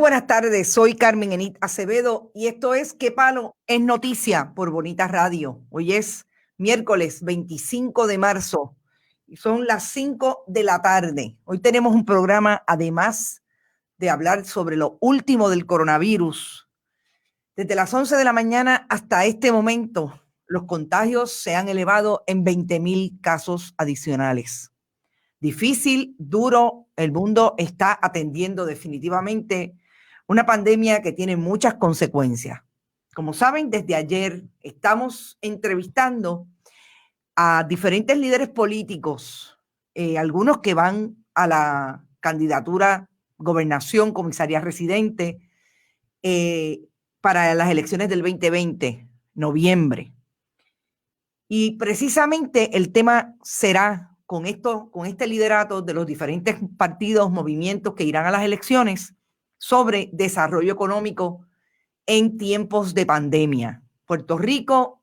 buenas tardes, soy Carmen Enit Acevedo y esto es ¿Qué palo es noticia? Por Bonita Radio. Hoy es miércoles 25 de marzo y son las 5 de la tarde. Hoy tenemos un programa, además de hablar sobre lo último del coronavirus. Desde las 11 de la mañana hasta este momento, los contagios se han elevado en 20,000 casos adicionales. Difícil, duro, el mundo está atendiendo definitivamente una pandemia que tiene muchas consecuencias. Como saben, desde ayer estamos entrevistando a diferentes líderes políticos, algunos que van a la candidatura gobernación, comisaría residente, para las elecciones del 2020, noviembre. Y precisamente el tema será con este liderato de los diferentes partidos, movimientos que irán a las elecciones sobre desarrollo económico en tiempos de pandemia. Puerto Rico,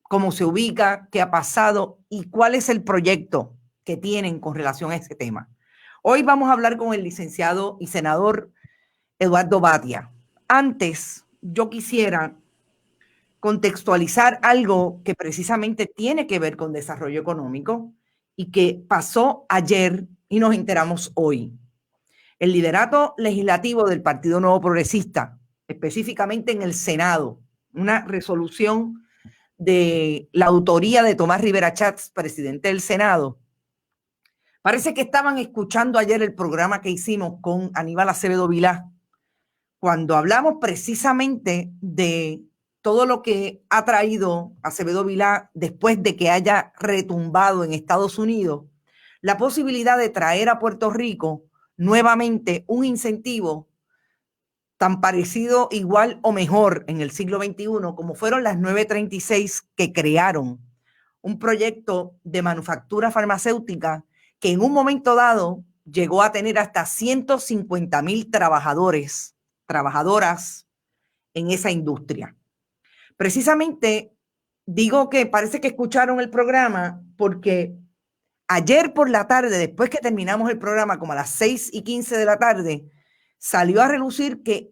cómo se ubica, qué ha pasado y cuál es el proyecto que tienen con relación a ese tema. Hoy vamos a hablar con el licenciado y senador Eduardo Batia. Antes, yo quisiera contextualizar algo que precisamente tiene que ver con desarrollo económico y que pasó ayer y nos enteramos hoy. El liderato legislativo del Partido Nuevo Progresista, específicamente en el Senado, una resolución de la autoría de Tomás Rivera Chats, presidente del Senado. Parece que estaban escuchando ayer el programa que hicimos con Aníbal Acevedo Vilá, cuando hablamos precisamente de todo lo que ha traído Acevedo Vilá después de que haya retumbado en Estados Unidos, la posibilidad de traer a Puerto Rico nuevamente un incentivo tan parecido, igual o mejor en el siglo XXI como fueron las 936 que crearon un proyecto de manufactura farmacéutica que en un momento dado llegó a tener hasta 150,000 trabajadoras en esa industria. Precisamente digo que parece que escucharon el programa porque ayer por la tarde, después que terminamos el programa, como a las 6:15 de la tarde, salió a relucir que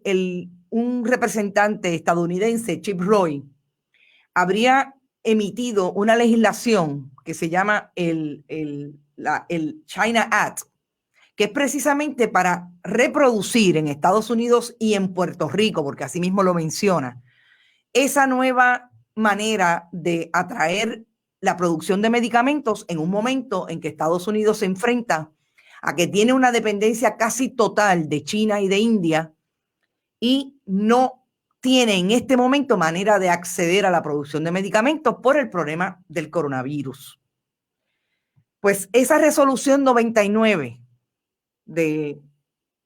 un representante estadounidense, Chip Roy, habría emitido una legislación que se llama el China Act, que es precisamente para reproducir en Estados Unidos y en Puerto Rico, porque así mismo lo menciona, esa nueva manera de atraer la producción de medicamentos en un momento en que Estados Unidos se enfrenta a que tiene una dependencia casi total de China y de India y no tiene en este momento manera de acceder a la producción de medicamentos por el problema del coronavirus. Pues esa resolución 99 de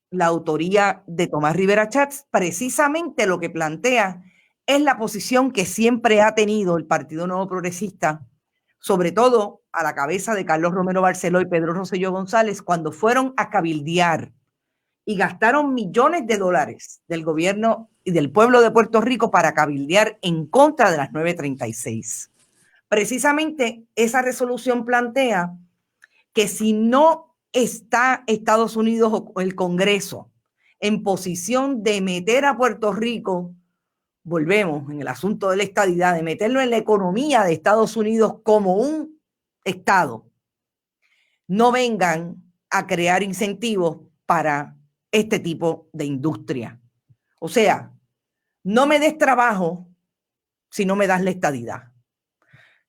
la autoría de Tomás Rivera Chats precisamente lo que plantea es la posición que siempre ha tenido el Partido Nuevo Progresista, sobre todo a la cabeza de Carlos Romero Barceló y Pedro Rosselló González, cuando fueron a cabildear y gastaron millones de dólares del gobierno y del pueblo de Puerto Rico para cabildear en contra de las 936. Precisamente esa resolución plantea que si no está Estados Unidos o el Congreso en posición de meter a Puerto Rico, volvemos en el asunto de la estadidad, de meterlo en la economía de Estados Unidos como un Estado, no vengan a crear incentivos para este tipo de industria. O sea, no me des trabajo si no me das la estadidad.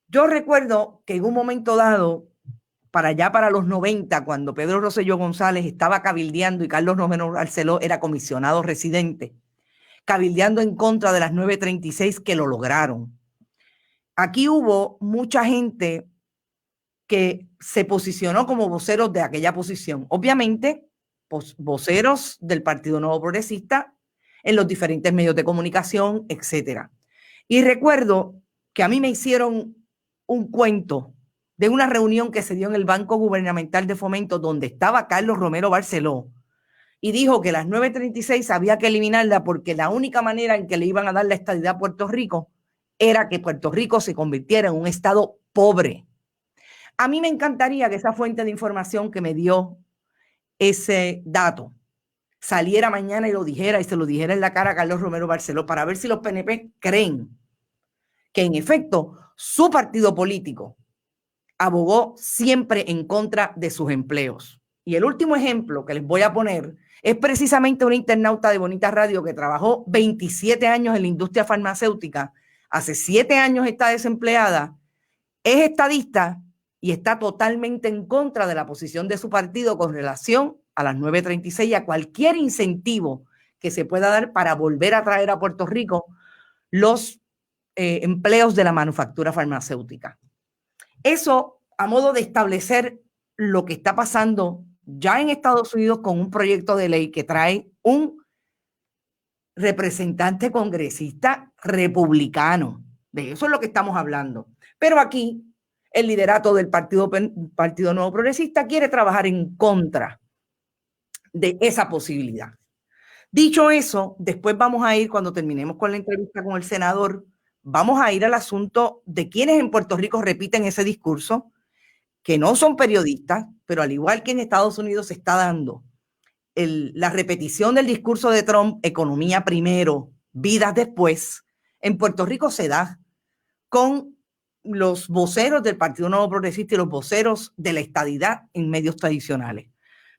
Yo recuerdo que en un momento dado, para los 90, cuando Pedro Rosselló González estaba cabildeando y Carlos Romero Barceló era comisionado residente, cabildeando en contra de las 936 que lo lograron. Aquí hubo mucha gente que se posicionó como voceros de aquella posición. Obviamente, voceros del Partido Nuevo Progresista en los diferentes medios de comunicación, etcétera. Y recuerdo que a mí me hicieron un cuento de una reunión que se dio en el Banco Gubernamental de Fomento donde estaba Carlos Romero Barceló y dijo que las 936 había que eliminarla porque la única manera en que le iban a dar la estadidad a Puerto Rico era que Puerto Rico se convirtiera en un estado pobre. A mí me encantaría que esa fuente de información que me dio ese dato saliera mañana y lo dijera y se lo dijera en la cara a Carlos Romero Barceló para ver si los PNP creen que en efecto su partido político abogó siempre en contra de sus empleos. Y el último ejemplo que les voy a poner es precisamente una internauta de Bonita Radio que trabajó 27 años en la industria farmacéutica, hace 7 años está desempleada, es estadista y está totalmente en contra de la posición de su partido con relación a las 936 y a cualquier incentivo que se pueda dar para volver a traer a Puerto Rico los empleos de la manufactura farmacéutica. Eso a modo de establecer lo que está pasando ya en Estados Unidos con un proyecto de ley que trae un representante congresista republicano. De eso es lo que estamos hablando. Pero aquí el liderato del Partido Nuevo Progresista quiere trabajar en contra de esa posibilidad. Dicho eso, después vamos a ir, cuando terminemos con la entrevista con el senador, vamos a ir al asunto de quienes en Puerto Rico repiten ese discurso, que no son periodistas, pero al igual que en Estados Unidos se está dando la repetición del discurso de Trump, economía primero, vidas después, en Puerto Rico se da con los voceros del Partido Nuevo Progresista y los voceros de la estadidad en medios tradicionales.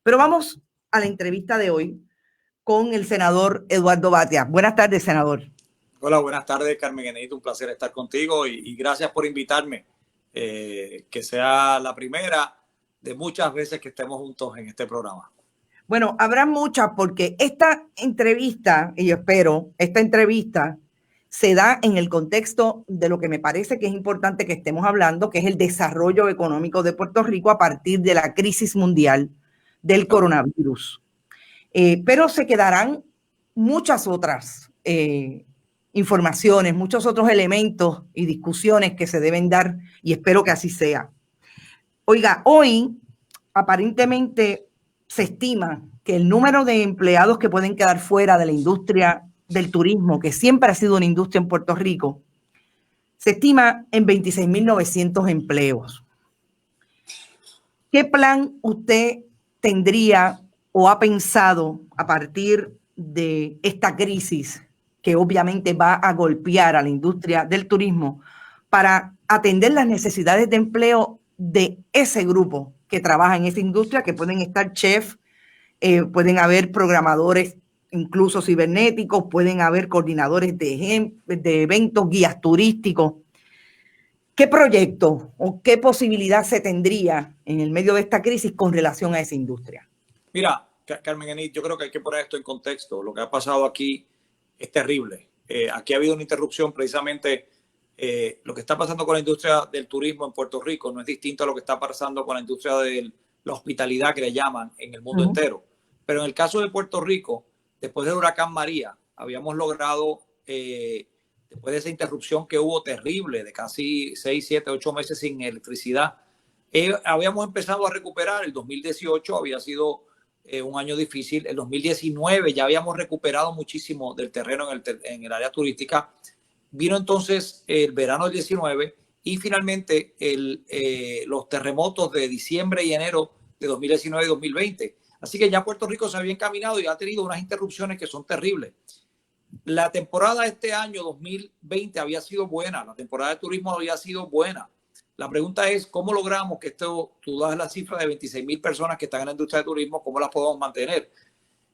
Pero vamos a la entrevista de hoy con el senador Eduardo Batia. Buenas tardes, senador. Hola, buenas tardes, Carmen Genedito. Un placer estar contigo y gracias por invitarme. Que sea la primera de muchas veces que estemos juntos en este programa. Bueno, habrá muchas porque esta entrevista, y yo espero, esta entrevista se da en el contexto de lo que me parece que es importante que estemos hablando, que es el desarrollo económico de Puerto Rico a partir de la crisis mundial del coronavirus. Pero se quedarán muchas otras informaciones, muchos otros elementos y discusiones que se deben dar y espero que así sea. Oiga, hoy aparentemente se estima que el número de empleados que pueden quedar fuera de la industria del turismo, que siempre ha sido una industria en Puerto Rico, se estima en 26.900 empleos. ¿Qué plan usted tendría o ha pensado a partir de esta crisis que obviamente va a golpear a la industria del turismo para atender las necesidades de empleo de ese grupo que trabaja en esa industria, que pueden estar chefs, pueden haber programadores incluso cibernéticos, pueden haber coordinadores de eventos, guías turísticos? ¿Qué proyecto o qué posibilidad se tendría en el medio de esta crisis con relación a esa industria? Mira, Carmen Enid, yo creo que hay que poner esto en contexto. Lo que ha pasado aquí es terrible. Aquí ha habido una interrupción precisamente. Lo que está pasando con la industria del turismo en Puerto Rico no es distinto a lo que está pasando con la industria de la hospitalidad, que le llaman, en el mundo entero. Pero en el caso de Puerto Rico, después del huracán María, habíamos logrado, después de esa interrupción que hubo terrible, de casi 6, 7, 8 meses sin electricidad, habíamos empezado a recuperar. El 2018 había sido un año difícil. El 2019 ya habíamos recuperado muchísimo del terreno en el área turística. Vino entonces el verano del 19 y finalmente los terremotos de diciembre y enero de 2019 y 2020. Así que ya Puerto Rico se había encaminado y ha tenido unas interrupciones que son terribles. La temporada de este año 2020 había sido buena, la temporada de turismo había sido buena. La pregunta es, ¿cómo logramos que esto, tú das la cifra de 26,000 personas que están en la industria de turismo, cómo las podemos mantener?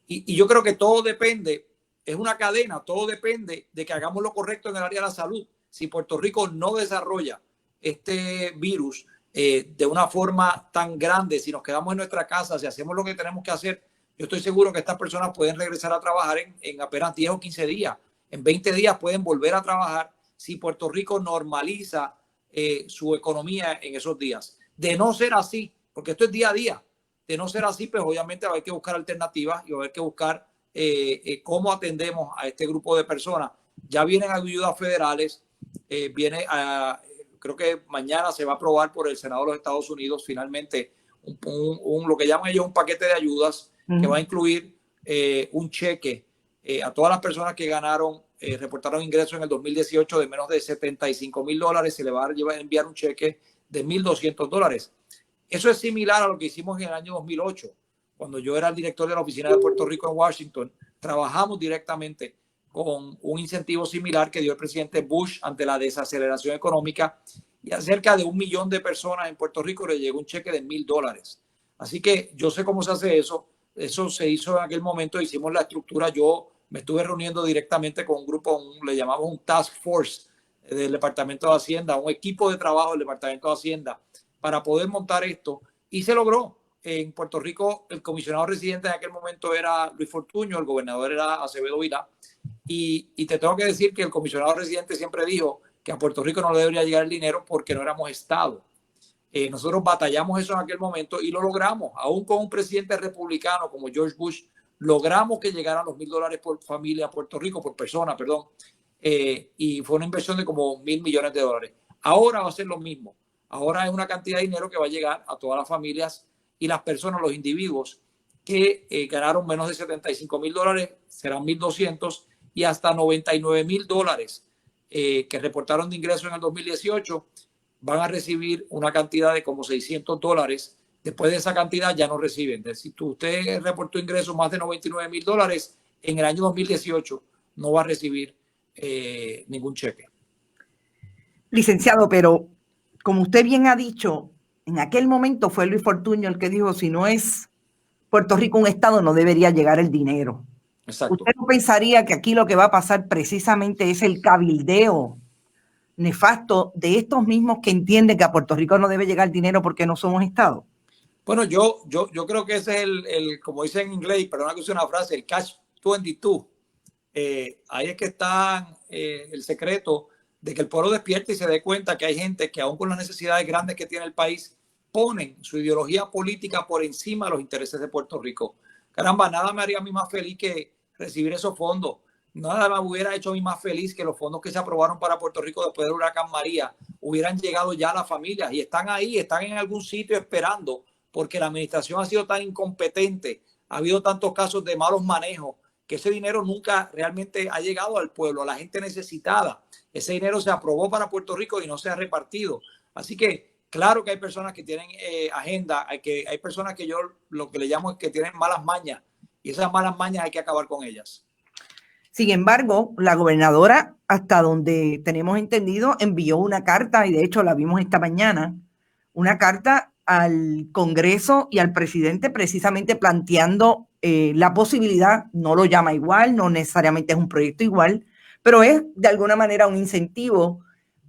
Y yo creo que todo depende, es una cadena, todo depende de que hagamos lo correcto en el área de la salud. Si Puerto Rico no desarrolla este virus de una forma tan grande, si nos quedamos en nuestra casa, si hacemos lo que tenemos que hacer, yo estoy seguro que estas personas pueden regresar a trabajar en apenas 10 o 15 días. En 20 días pueden volver a trabajar si Puerto Rico normaliza su economía en esos días. De no ser así, porque esto es día a día, de no ser así, pues obviamente hay que buscar alternativas y hay que buscar cómo atendemos a este grupo de personas. Ya vienen ayudas federales, creo que mañana se va a aprobar por el Senado de los Estados Unidos finalmente lo que llaman ellos un paquete de ayudas que va a incluir un cheque a todas las personas que ganaron, reportaron ingresos en el 2018 de menos de $75,000. Se le va a enviar un cheque de $1,200. Eso es similar a lo que hicimos en el año 2008. cuando yo era el director de la oficina de Puerto Rico en Washington, trabajamos directamente con un incentivo similar que dio el presidente Bush ante la desaceleración económica, y a cerca de 1 millón de personas en Puerto Rico le llegó un cheque de $1,000. Así que yo sé cómo se hace eso. Eso se hizo en aquel momento, hicimos la estructura. Yo me estuve reuniendo directamente con un grupo, le llamamos un task force del Departamento de Hacienda, un equipo de trabajo del Departamento de Hacienda, para poder montar esto, y se logró. En Puerto Rico, el comisionado residente en aquel momento era Luis Fortuño, el gobernador era Acevedo Vilá, y te tengo que decir que el comisionado residente siempre dijo que a Puerto Rico no le debería llegar el dinero porque no éramos Estado. Nosotros batallamos eso en aquel momento y lo logramos. Aún con un presidente republicano como George Bush, logramos que llegaran los $1,000 por familia a Puerto Rico, por persona, perdón. Y fue una inversión de como $1,000 millones. Ahora va a ser lo mismo. Ahora es una cantidad de dinero que va a llegar a todas las familias y las personas, los individuos que ganaron menos de $75,000, serán 1,200, y hasta $99,000 que reportaron de ingresos en el 2018 van a recibir una cantidad de como $600. Después de esa cantidad ya no reciben. Si usted reportó ingresos más de $99,000 en el año 2018, no va a recibir ningún cheque. Licenciado, pero como usted bien ha dicho, en aquel momento fue Luis Fortuño el que dijo, si no es Puerto Rico un estado, no debería llegar el dinero. Exacto. ¿Usted no pensaría que aquí lo que va a pasar precisamente es el cabildeo nefasto de estos mismos que entienden que a Puerto Rico no debe llegar dinero porque no somos estado? Bueno, yo creo que ese es el como dicen en inglés, perdona que use una frase, el catch-22. Ahí es que está el secreto de que el pueblo despierte y se dé cuenta que hay gente que aún con las necesidades grandes que tiene el país, ponen su ideología política por encima de los intereses de Puerto Rico. Caramba, nada me haría a mí más feliz que recibir esos fondos. Nada me hubiera hecho a mí más feliz que los fondos que se aprobaron para Puerto Rico después del huracán María hubieran llegado ya a las familias, y están ahí, están en algún sitio esperando, porque la administración ha sido tan incompetente, ha habido tantos casos de malos manejos, que ese dinero nunca realmente ha llegado al pueblo, a la gente necesitada. Ese dinero se aprobó para Puerto Rico y no se ha repartido. Así que claro que hay personas que tienen agenda, hay personas que yo lo que le llamo es que tienen malas mañas, y esas malas mañas hay que acabar con ellas. Sin embargo, la gobernadora, hasta donde tenemos entendido, envió una carta, y de hecho la vimos esta mañana, una carta al Congreso y al presidente precisamente planteando la posibilidad, no lo llama igual, no necesariamente es un proyecto igual, pero es de alguna manera un incentivo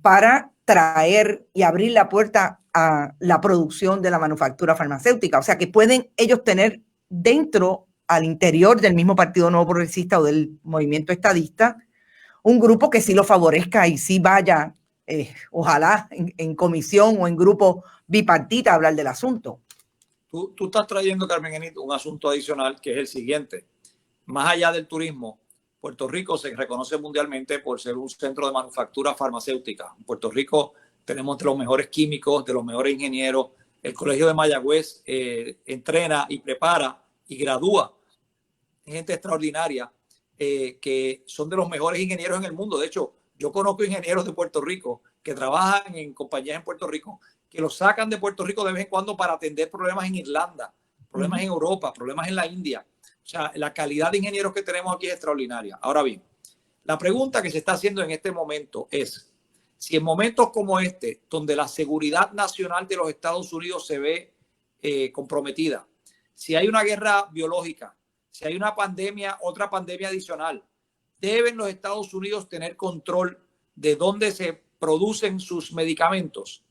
para traer y abrir la puerta a la producción de la manufactura farmacéutica. O sea, que pueden ellos tener dentro, al interior del mismo Partido Nuevo Progresista o del movimiento estadista, un grupo que sí lo favorezca y sí vaya, ojalá, en comisión o en grupo bipartita a hablar del asunto. Tú estás trayendo, Carmen Enit, un asunto adicional que es el siguiente. Más allá del turismo, Puerto Rico se reconoce mundialmente por ser un centro de manufactura farmacéutica. En Puerto Rico tenemos de los mejores químicos, de los mejores ingenieros. El Colegio de Mayagüez entrena y prepara y gradúa gente extraordinaria que son de los mejores ingenieros en el mundo. De hecho, yo conozco ingenieros de Puerto Rico que trabajan en compañías en Puerto Rico, que los sacan de Puerto Rico de vez en cuando para atender problemas en Irlanda, problemas en Europa, problemas en la India. O sea, la calidad de ingenieros que tenemos aquí es extraordinaria. Ahora bien, la pregunta que se está haciendo en este momento es, si en momentos como este, donde la seguridad nacional de los Estados Unidos se ve comprometida, si hay una guerra biológica, si hay una pandemia, otra pandemia adicional, ¿deben los Estados Unidos tener control de dónde se producen sus medicamentos?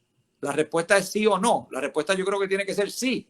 La respuesta es sí o no. La respuesta yo creo que tiene que ser sí.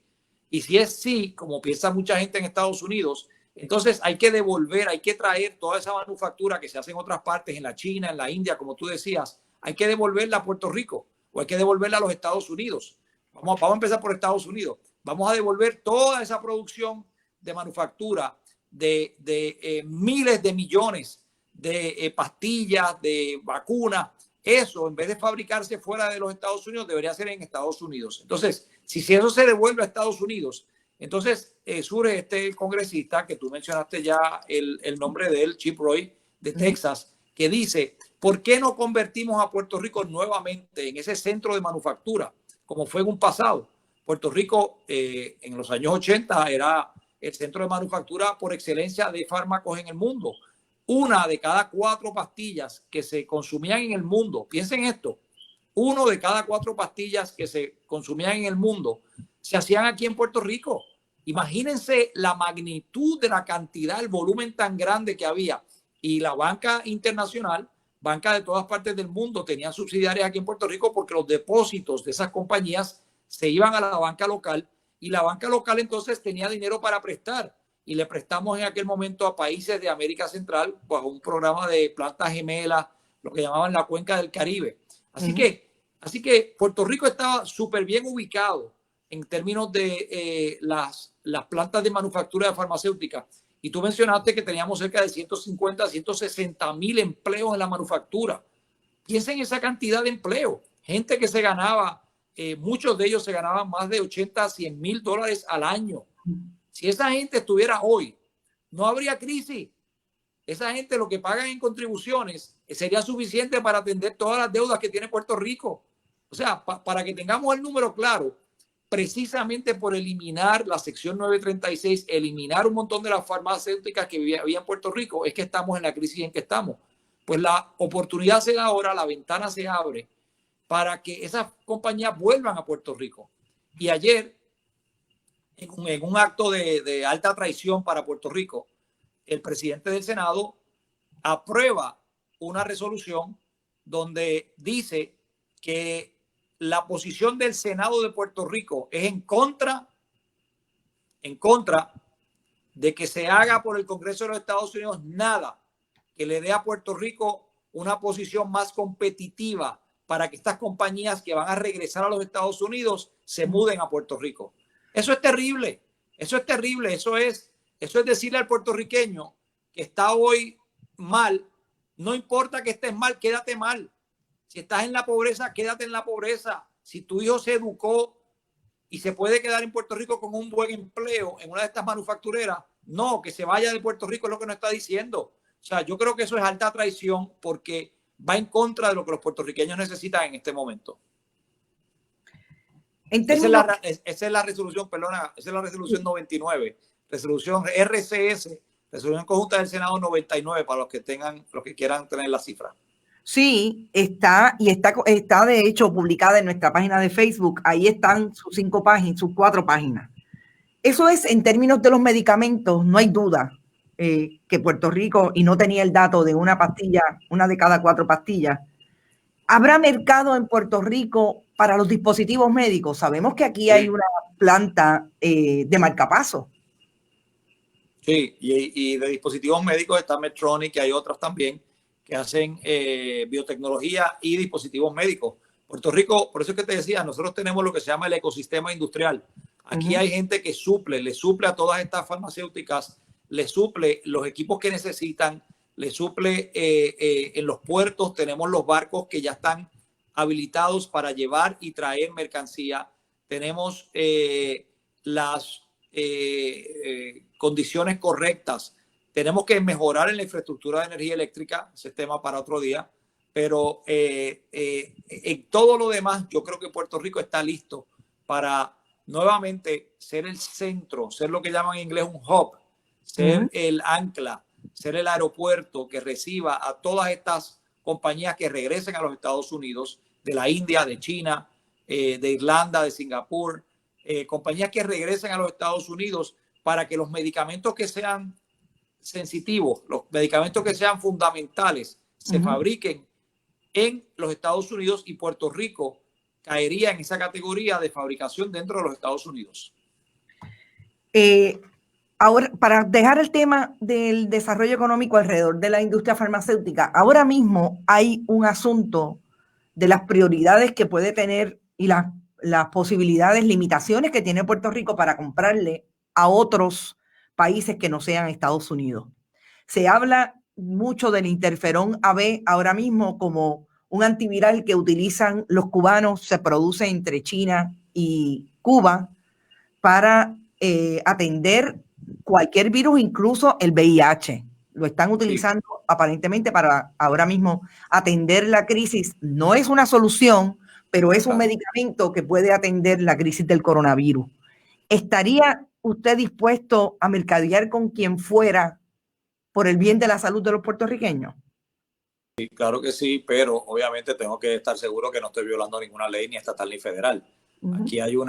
Y si es sí, como piensa mucha gente en Estados Unidos, entonces hay que devolver, hay que traer toda esa manufactura que se hace en otras partes, en la China, en la India, como tú decías, hay que devolverla a Puerto Rico o hay que devolverla a los Estados Unidos. Vamos a empezar por Estados Unidos. Vamos a devolver toda esa producción de manufactura de miles de millones de pastillas, de vacunas. Eso, en vez de fabricarse fuera de los Estados Unidos, debería ser en Estados Unidos. Entonces, si eso se devuelve a Estados Unidos, entonces surge este congresista que tú mencionaste ya el nombre de él, Chip Roy, de Texas, que dice, ¿por qué no convertimos a Puerto Rico nuevamente en ese centro de manufactura, como fue en un pasado? Puerto Rico en los años 80 era el centro de manufactura por excelencia de fármacos en el mundo. Una de cada 4 pastillas que se consumían en el mundo, piensen esto, 1 de cada 4 pastillas que se consumían en el mundo se hacían aquí en Puerto Rico. Imagínense la magnitud de la cantidad, el volumen tan grande que había. Y la banca internacional, banca de todas partes del mundo, tenían subsidiarias aquí en Puerto Rico porque los depósitos de esas compañías se iban a la banca local y la banca local entonces tenía dinero para prestar. Y le prestamos en aquel momento a países de América Central bajo un programa de plantas gemelas, lo que llamaban la cuenca del Caribe. Así que Puerto Rico estaba súper bien ubicado en términos de las plantas de manufactura de farmacéutica. Y tú mencionaste que teníamos cerca de 150, 160 mil empleos en la manufactura. Piensa en esa cantidad de empleo. Gente que se ganaba, muchos de ellos se ganaban más de 80 a 100 mil dólares al año. Si esa gente estuviera hoy, no habría crisis. Esa gente lo que pagan en contribuciones sería suficiente para atender todas las deudas que tiene Puerto Rico. O sea, para que tengamos el número claro, precisamente por eliminar la sección 936, eliminar un montón de las farmacéuticas que había en Puerto Rico, es que estamos en la crisis en que estamos. Pues la oportunidad se da ahora, la ventana se abre para que esas compañías vuelvan a Puerto Rico. Y ayer, en un acto de alta traición para Puerto Rico, el presidente del Senado aprueba una resolución donde dice que la posición del Senado de Puerto Rico es en contra de que se haga por el Congreso de los Estados Unidos nada que le dé a Puerto Rico una posición más competitiva para que estas compañías que van a regresar a los Estados Unidos se muden a Puerto Rico. Eso es terrible, eso es terrible, eso es decirle al puertorriqueño que está hoy mal, no importa que estés mal, quédate mal. Si estás en la pobreza, quédate en la pobreza. Si tu hijo se educó y se puede quedar en Puerto Rico con un buen empleo en una de estas manufactureras, no, que se vaya de Puerto Rico es lo que nos está diciendo. O sea, yo creo que eso es alta traición porque va en contra de lo que los puertorriqueños necesitan en este momento. Esa es la resolución, perdona, esa es la resolución 99, resolución RCS, resolución conjunta del Senado 99, para los que quieran tener la cifra. Sí, está de hecho publicada en nuestra página de Facebook. Ahí están sus 5 páginas, sus 4 páginas. Eso es en términos de los medicamentos, no hay duda que Puerto Rico, y no tenía el dato de una pastilla, una de cada 4 pastillas. ¿Habrá mercado en Puerto Rico para los dispositivos médicos? Sabemos que aquí hay una planta de marcapaso. Sí, y de dispositivos médicos está Medtronic, y hay otras también que hacen biotecnología y dispositivos médicos. Puerto Rico, por eso es que te decía, nosotros tenemos lo que se llama el ecosistema industrial. Aquí hay gente que le suple a todas estas farmacéuticas, le suple los equipos que necesitan, le suple en los puertos. Tenemos los barcos que ya están habilitados para llevar y traer mercancía. Tenemos las condiciones correctas. Tenemos que mejorar en la infraestructura de energía eléctrica, ese tema para otro día, pero en todo lo demás yo creo que Puerto Rico está listo para nuevamente ser el centro, ser lo que llaman en inglés un hub, ser el ancla, ser el aeropuerto que reciba a todas estas compañías que regresen a los Estados Unidos, de la India, de China, de Irlanda, de Singapur, compañías que regresen a los Estados Unidos para que los medicamentos que sean sensitivos, los medicamentos que sean fundamentales, se fabriquen en los Estados Unidos, y Puerto Rico caería en esa categoría de fabricación dentro de los Estados Unidos. Ahora, para dejar el tema del desarrollo económico alrededor de la industria farmacéutica, ahora mismo hay un asunto de las prioridades que puede tener y las posibilidades, limitaciones que tiene Puerto Rico para comprarle a otros países que no sean Estados Unidos. Se habla mucho del interferón AB ahora mismo como un antiviral que utilizan los cubanos, se produce entre China y Cuba para atender cualquier virus, incluso el VIH. Lo están utilizando aparentemente para ahora mismo atender la crisis. No es una solución, pero es un medicamento que puede atender la crisis del coronavirus. ¿Estaría usted dispuesto a mercadear con quien fuera por el bien de la salud de los puertorriqueños? Sí, claro que sí, pero obviamente tengo que estar seguro que no estoy violando ninguna ley ni estatal ni federal. Aquí hay un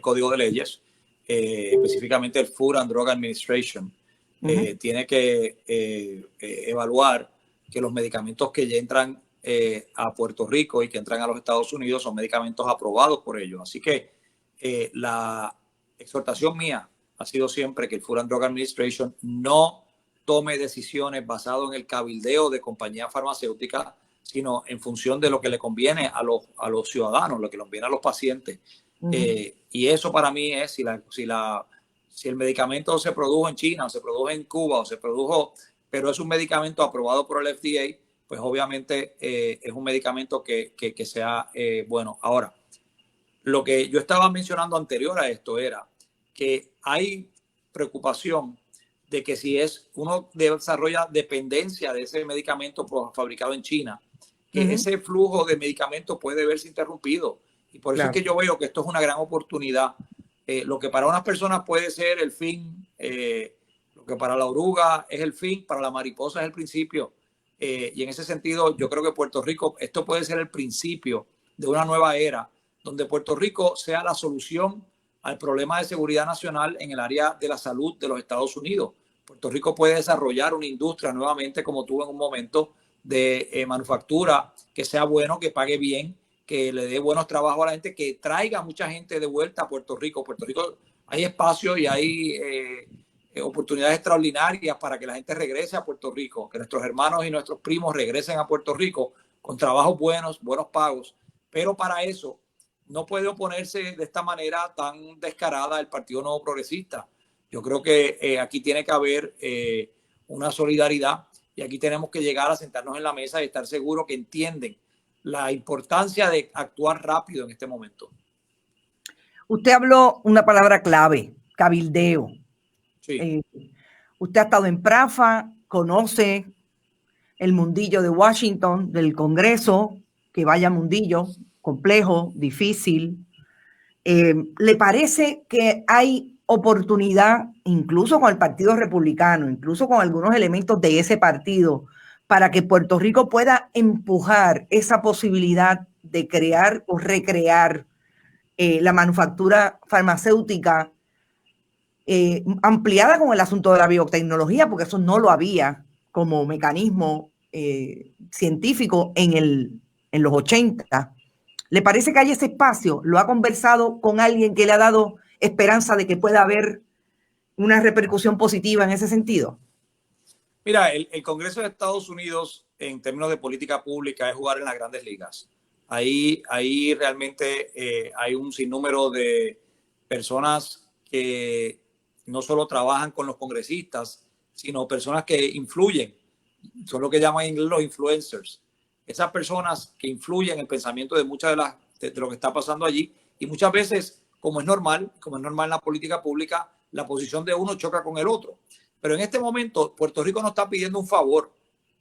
código de leyes, específicamente el Food and Drug Administration, tiene que evaluar que los medicamentos que ya entran a Puerto Rico y que entran a los Estados Unidos son medicamentos aprobados por ellos. Así que la exhortación mía ha sido siempre que el Food and Drug Administration no tome decisiones basadas en el cabildeo de compañías farmacéuticas, sino en función de lo que le conviene a los ciudadanos, lo que le conviene a los pacientes. Y eso para mí es, si el medicamento se produjo en China, o se produjo en Cuba, o se produjo, pero es un medicamento aprobado por el FDA, pues obviamente es un medicamento que sea bueno. Ahora, lo que yo estaba mencionando anterior a esto era que hay preocupación de que si uno desarrolla dependencia de ese medicamento fabricado en China, que ese flujo de medicamentos puede verse interrumpido. Y por eso es que yo veo que esto es una gran oportunidad. Lo que para unas personas puede ser el fin, lo que para la oruga es el fin, para la mariposa es el principio. Y en ese sentido, yo creo que Puerto Rico, esto puede ser el principio de una nueva era, donde Puerto Rico sea la solución al problema de seguridad nacional en el área de la salud de los Estados Unidos. Puerto Rico puede desarrollar una industria nuevamente, como tuvo en un momento, de manufactura que sea bueno, que pague bien, que le dé buenos trabajos a la gente, que traiga mucha gente de vuelta a Puerto Rico. Puerto Rico hay espacio y hay oportunidades extraordinarias para que la gente regrese a Puerto Rico, que nuestros hermanos y nuestros primos regresen a Puerto Rico con trabajos buenos, buenos pagos. Pero para eso no puede oponerse de esta manera tan descarada el Partido Nuevo Progresista. Yo creo que aquí tiene que haber una solidaridad y aquí tenemos que llegar a sentarnos en la mesa y estar seguros que entienden la importancia de actuar rápido en este momento. Usted habló una palabra clave, cabildeo. Sí. Usted ha estado en PRAFA, conoce el mundillo de Washington, del Congreso, que vaya mundillo, complejo, difícil. ¿Le parece que hay oportunidad, incluso con el Partido Republicano, incluso con algunos elementos de ese partido, para que Puerto Rico pueda empujar esa posibilidad de crear o recrear la manufactura farmacéutica ampliada con el asunto de la biotecnología, porque eso no lo había como mecanismo científico en los 80? ¿Le parece que hay ese espacio? ¿Lo ha conversado con alguien que le ha dado esperanza de que pueda haber una repercusión positiva en ese sentido? Mira, el Congreso de Estados Unidos, en términos de política pública, es jugar en las grandes ligas. Ahí realmente hay un sinnúmero de personas que no solo trabajan con los congresistas, sino personas que influyen. Son lo que llaman en inglés los influencers. Esas personas que influyen en el pensamiento de muchas de lo que está pasando allí, y muchas veces, como es normal en la política pública, la posición de uno choca con el otro. Pero en este momento Puerto Rico no está pidiendo un favor.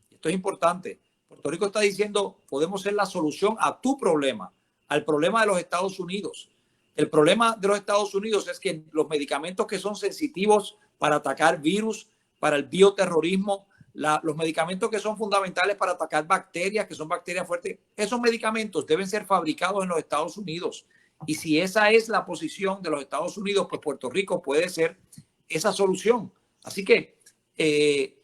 Esto es importante. Puerto Rico está diciendo, podemos ser la solución a tu problema, al problema de los Estados Unidos. El problema de los Estados Unidos es que los medicamentos que son sensitivos para atacar virus, para el bioterrorismo, los medicamentos que son fundamentales para atacar bacterias, que son bacterias fuertes, esos medicamentos deben ser fabricados en los Estados Unidos. Y si esa es la posición de los Estados Unidos, pues Puerto Rico puede ser esa solución. Así que el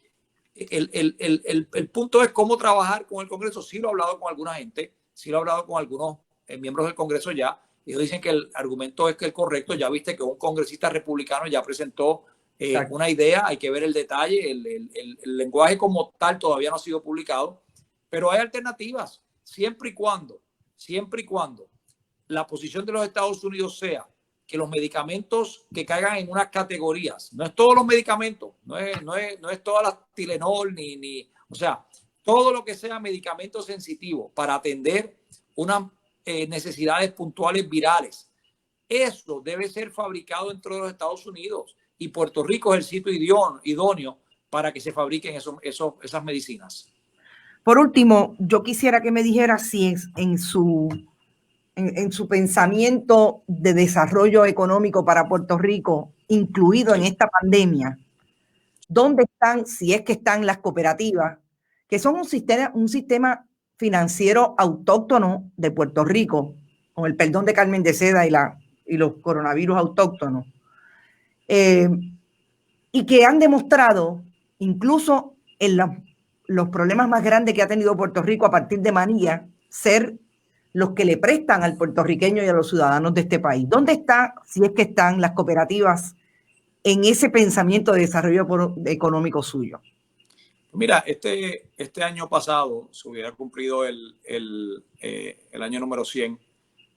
punto es cómo trabajar con el Congreso. Sí lo he hablado con alguna gente, sí lo he hablado con algunos miembros del Congreso ya. Ellos dicen que el argumento es que es correcto. Ya viste que un congresista republicano ya presentó una idea, hay que ver el detalle, el lenguaje como tal todavía no ha sido publicado, pero hay alternativas, siempre y cuando la posición de los Estados Unidos sea que los medicamentos que caigan en unas categorías, no es todos los medicamentos, no es toda la Tylenol, o sea, todo lo que sea medicamento sensitivo para atender unas necesidades puntuales virales, eso debe ser fabricado dentro de los Estados Unidos. Y Puerto Rico es el sitio idóneo para que se fabriquen esas medicinas. Por último, yo quisiera que me dijera si en su en su pensamiento de desarrollo económico para Puerto Rico, incluido en esta pandemia, ¿dónde están, si es que están las cooperativas, que son un sistema financiero autóctono de Puerto Rico, con el perdón de Carmen de Seda y los coronavirus autóctonos, y que han demostrado, incluso en los problemas más grandes que ha tenido Puerto Rico a partir de María, ser los que le prestan al puertorriqueño y a los ciudadanos de este país? ¿Dónde está, si es que están, las cooperativas en ese pensamiento de desarrollo económico suyo? Mira, este año pasado se hubiera cumplido el año número 100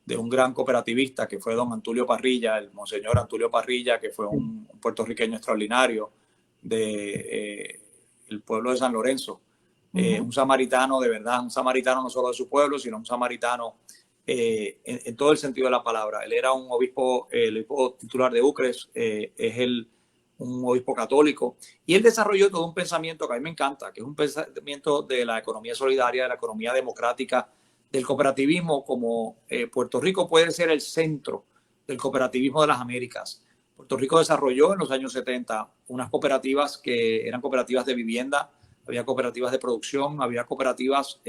de un gran cooperativista que fue don Antulio Parrilla, el monseñor Antulio Parrilla, que fue un puertorriqueño extraordinario del pueblo de San Lorenzo. Un samaritano de verdad, un samaritano no solo de su pueblo, sino un samaritano en todo el sentido de la palabra. Él era un obispo, el obispo titular de Ucres, un obispo católico, y él desarrolló todo un pensamiento que a mí me encanta, que es un pensamiento de la economía solidaria, de la economía democrática, del cooperativismo, como Puerto Rico puede ser el centro del cooperativismo de las Américas. Puerto Rico desarrolló en los años 70 unas cooperativas que eran cooperativas de vivienda, había cooperativas de producción, había cooperativas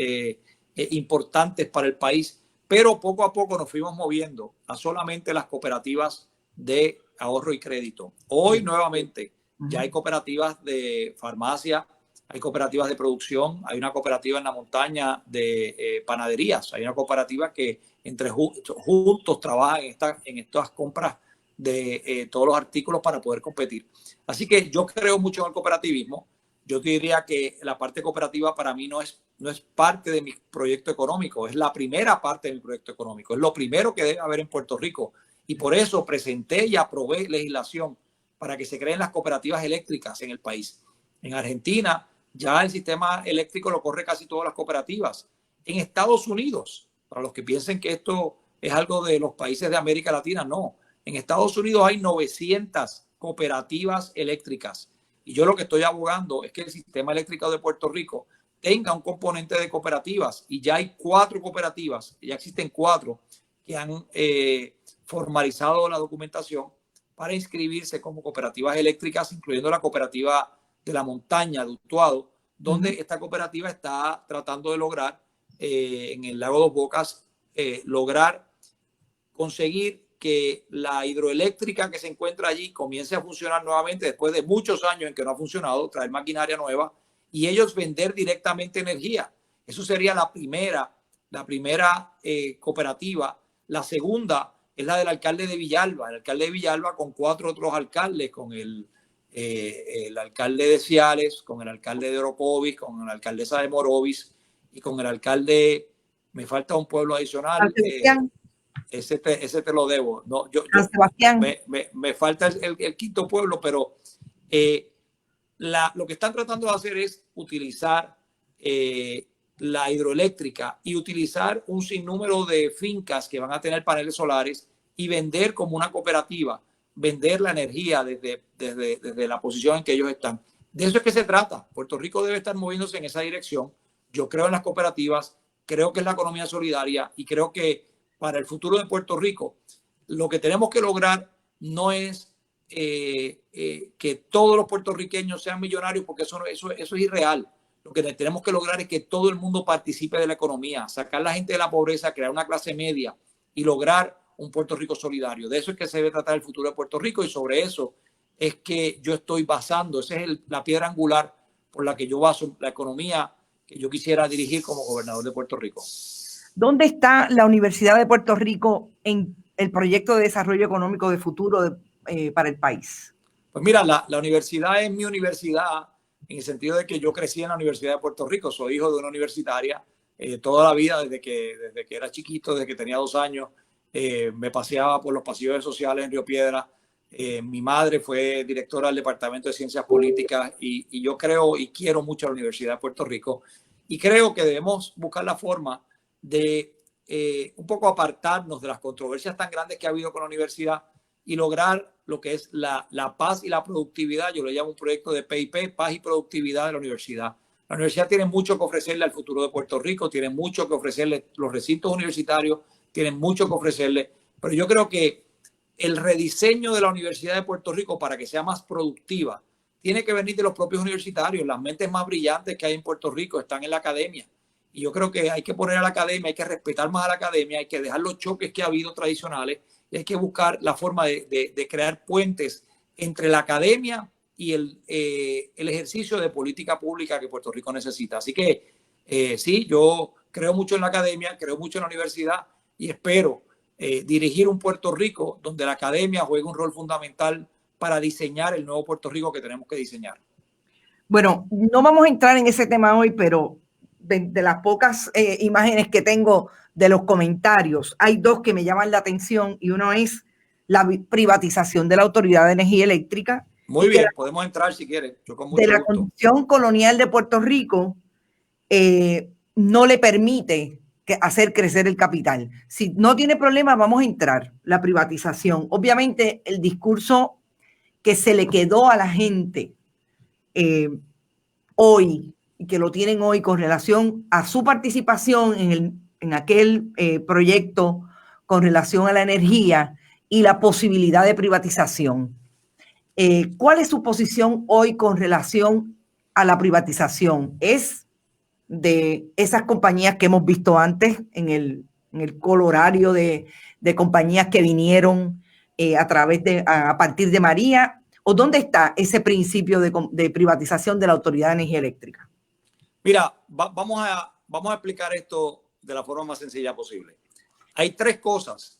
importantes para el país, pero poco a poco nos fuimos moviendo a solamente las cooperativas de ahorro y crédito. Hoy nuevamente ya hay cooperativas de farmacia, hay cooperativas de producción, hay una cooperativa en la montaña de panaderías, hay una cooperativa que entre juntos trabajan en estas compras de todos los artículos para poder competir. Así que yo creo mucho en el cooperativismo. Yo te diría que la parte cooperativa para mí no es parte de mi proyecto económico, es la primera parte de mi proyecto económico, es lo primero que debe haber en Puerto Rico. Y por eso presenté y aprobé legislación para que se creen las cooperativas eléctricas en el país. En Argentina ya el sistema eléctrico lo corre casi todas las cooperativas. En Estados Unidos, para los que piensen que esto es algo de los países de América Latina, no. En Estados Unidos hay 900 cooperativas eléctricas. Y yo lo que estoy abogando es que el sistema eléctrico de Puerto Rico tenga un componente de cooperativas. Y ya hay 4 cooperativas, ya existen 4 que han formalizado la documentación para inscribirse como cooperativas eléctricas, incluyendo la cooperativa de la montaña de Utuado, donde esta cooperativa está tratando de lograr en el lago Dos Bocas, lograr conseguir que la hidroeléctrica que se encuentra allí comience a funcionar nuevamente después de muchos años en que no ha funcionado, traer maquinaria nueva y ellos vender directamente energía. Eso sería la primera cooperativa. La segunda es la del alcalde de Villalba. El alcalde de Villalba con 4 otros alcaldes, con el alcalde de Ciales, con el alcalde de Orocovis, con la alcaldesa de Morovis y con el alcalde, me falta un pueblo adicional. Ese te lo debo. No, me falta el quinto pueblo, pero lo que están tratando de hacer es utilizar la hidroeléctrica y utilizar un sinnúmero de fincas que van a tener paneles solares y vender como una cooperativa, vender la energía desde la posición en que ellos están. De eso es que se trata. Puerto Rico debe estar moviéndose en esa dirección. Yo creo en las cooperativas, creo que es la economía solidaria y creo que para el futuro de Puerto Rico lo que tenemos que lograr no es que todos los puertorriqueños sean millonarios, porque eso es irreal. Lo que tenemos que lograr es que todo el mundo participe de la economía, sacar a la gente de la pobreza, crear una clase media y lograr un Puerto Rico solidario. De eso es que se debe tratar el futuro de Puerto Rico y sobre eso es que yo estoy basando. Esa es la piedra angular por la que yo baso la economía que yo quisiera dirigir como gobernador de Puerto Rico. ¿Dónde está la Universidad de Puerto Rico en el proyecto de desarrollo económico de futuro para el país? Pues mira, la universidad es mi universidad en el sentido de que yo crecí en la Universidad de Puerto Rico. Soy hijo de una universitaria toda la vida, desde que era chiquito, desde que tenía 2 años. Me paseaba por los pasillos sociales en Río Piedra. Mi madre fue directora del Departamento de Ciencias Políticas y yo creo y quiero mucho a la Universidad de Puerto Rico y creo que debemos buscar la forma de un poco apartarnos de las controversias tan grandes que ha habido con la universidad y lograr lo que es la paz y la productividad. Yo le llamo un proyecto de PIP, paz y productividad de la universidad. La universidad tiene mucho que ofrecerle al futuro de Puerto Rico, tiene mucho que ofrecerle los recintos universitarios, tienen mucho que ofrecerle, pero yo creo que el rediseño de la Universidad de Puerto Rico para que sea más productiva tiene que venir de los propios universitarios. Las mentes más brillantes que hay en Puerto Rico están en la academia. Y yo creo que hay que poner a la academia, hay que respetar más a la academia, hay que dejar los choques que ha habido tradicionales y hay que buscar la forma de crear puentes entre la academia y el ejercicio de política pública que Puerto Rico necesita. Así que sí, yo creo mucho en la academia, creo mucho en la universidad y espero dirigir un Puerto Rico donde la academia juegue un rol fundamental para diseñar el nuevo Puerto Rico que tenemos que diseñar. Bueno, no vamos a entrar en ese tema hoy, pero de las pocas imágenes que tengo de los comentarios, hay dos que me llaman la atención y uno es la privatización de la Autoridad de Energía Eléctrica. Muy bien, podemos entrar si quieres. Yo con mucho de la gusto. condición colonial de Puerto Rico no le permite hacer crecer el capital. Si no tiene problema, vamos a entrar. La privatización. Obviamente, el discurso que se le quedó a la gente hoy y que lo tienen hoy con relación a su participación en aquel proyecto con relación a la energía y la posibilidad de privatización. ¿Cuál es su posición hoy con relación a la privatización? ¿Es de esas compañías que hemos visto antes en el colorario de compañías que vinieron a partir de María? ¿O dónde está ese principio de privatización de la Autoridad de Energía Eléctrica? Mira, vamos a explicar esto de la forma más sencilla posible. Hay tres cosas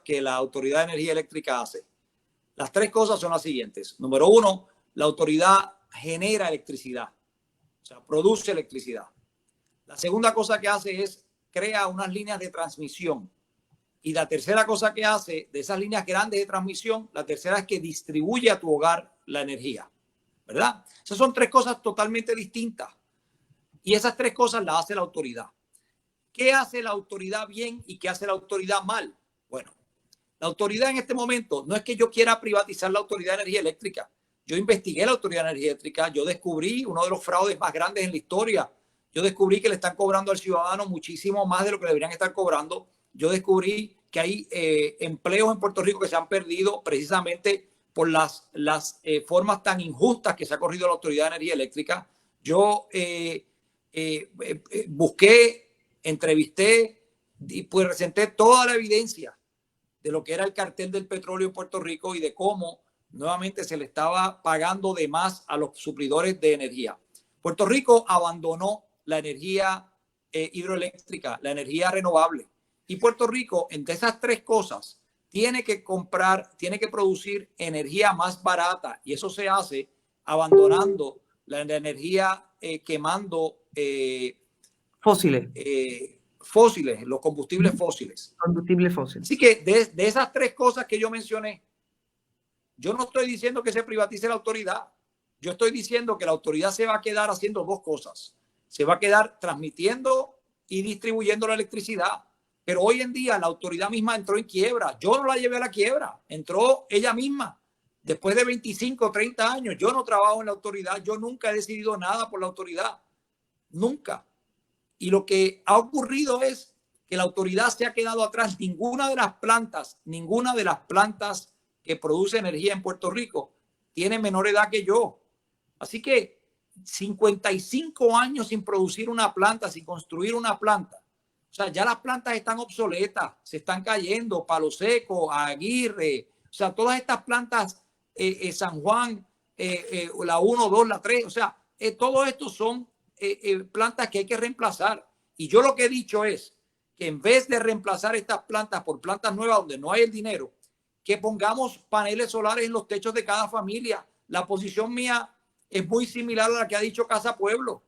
que la Autoridad de Energía Eléctrica hace. Las tres cosas son las siguientes. Número uno, la autoridad genera electricidad, o sea, produce electricidad. La segunda cosa que hace es crea unas líneas de transmisión. Y la tercera cosa que hace de esas líneas grandes de transmisión, la tercera es que distribuye a tu hogar la energía, ¿verdad? Esas son tres cosas totalmente distintas. Y esas tres cosas las hace la autoridad. ¿Qué hace la autoridad bien y qué hace la autoridad mal? Bueno, la autoridad en este momento no es que yo quiera privatizar la Autoridad de Energía Eléctrica. Yo investigué la Autoridad de Energía Eléctrica, yo descubrí uno de los fraudes más grandes en la historia. Yo descubrí que le están cobrando al ciudadano muchísimo más de lo que deberían estar cobrando. Yo descubrí que hay empleos en Puerto Rico que se han perdido precisamente por las formas tan injustas que se ha corrido la Autoridad de Energía Eléctrica. Yo busqué, entrevisté y pues presenté toda la evidencia de lo que era el cartel del petróleo en Puerto Rico y de cómo nuevamente se le estaba pagando de más a los suplidores de energía. Puerto Rico abandonó la energía hidroeléctrica, la energía renovable. Y Puerto Rico, entre esas tres cosas, tiene que producir energía más barata. Y eso se hace abandonando la energía quemando fósiles. Los combustibles fósiles. Combustibles fósiles. Así que de esas tres cosas que yo mencioné, yo no estoy diciendo que se privatice la autoridad. Yo estoy diciendo que la autoridad se va a quedar haciendo dos cosas. Se va a quedar transmitiendo y distribuyendo la electricidad. Pero hoy en día la autoridad misma entró en quiebra. Yo no la llevé a la quiebra. Entró ella misma. Después de 25, 30 años, yo no trabajo en la autoridad. Yo nunca he decidido nada por la autoridad. Nunca. Y lo que ha ocurrido es que la autoridad se ha quedado atrás. Ninguna de las plantas que produce energía en Puerto Rico tiene menor edad que yo. Así que 55 años sin producir una planta, sin construir una planta. O sea, ya las plantas están obsoletas, se están cayendo. Palo Seco, Aguirre, o sea, todas estas plantas, San Juan, la 1, 2, la 3, o sea, todo esto son plantas que hay que reemplazar. Y yo lo que he dicho es que en vez de reemplazar estas plantas por plantas nuevas donde no hay el dinero, que pongamos paneles solares en los techos de cada familia. La posición mía es muy similar a la que ha dicho Casa Pueblo,